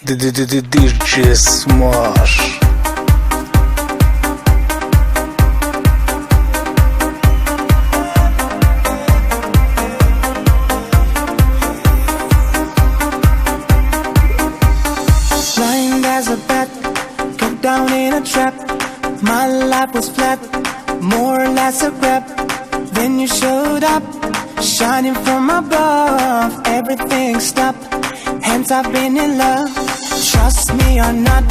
DJ Smash. Blind as a bat, got down in a trap. My life was flat, more or less a grab. Then you showed up, shining from above. Everything stopped, hands up been in love. Trust me or not,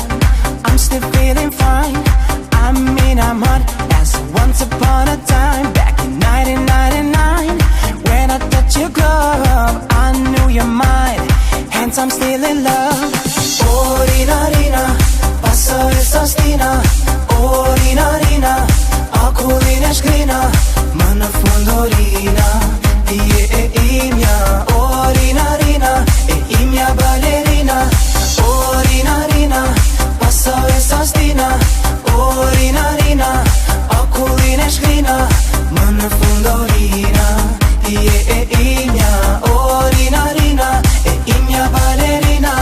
I'm still feeling fine. I mean I'm hot as once upon a time. Back in 1999, when I touched your glove, I knew you're mine. Hence I'm still in love. Oh, Rina, Rina, passa essa stina. Oh, Rina, Rina, oculina escrina. Mano fundo Rina, e imia. Oh, Rina, Rina, e imia ballerina. Oh, Rina, Rina, passa essa stina. Oh, Rina, Rina, oculina escrina. Mano fundo Rina, e imia. Oh, Rina, Rina, e imia ballerina.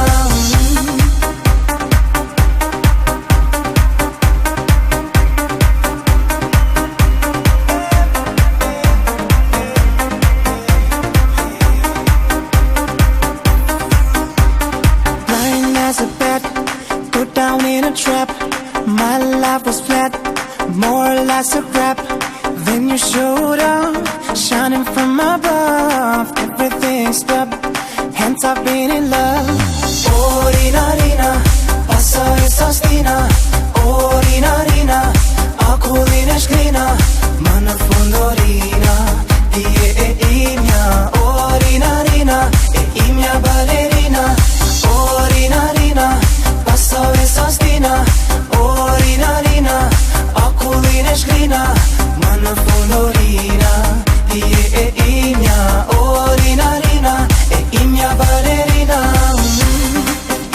As a bat, put down in a trap. My life was flat, more or less a crap. Then you showed up, shining from above. Everything stopped, hence I've been in love. Oh, Rina, Rina, passa essa stina. Oh, Rina, Rina, oculina escrina. Mano fundo Rina, e imia. Oh, Rina, Rina, e imia ballerina. Oh, Rina, Rina, passa essa stina. Oh, Rina, Rina, oculina escrina. Mano fundo Rina, e imia. Oh, Rina, Rina, e imia ballerina.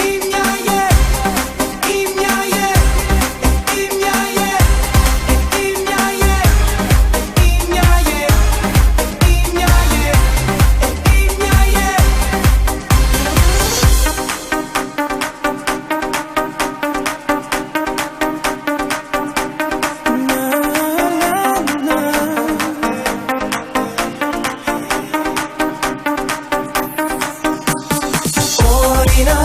Imia, yeah, imia, yeah, imia, yeah, imia, yeah, imia, yeah, imia, yeah, imia, yeah. Oh, Rina,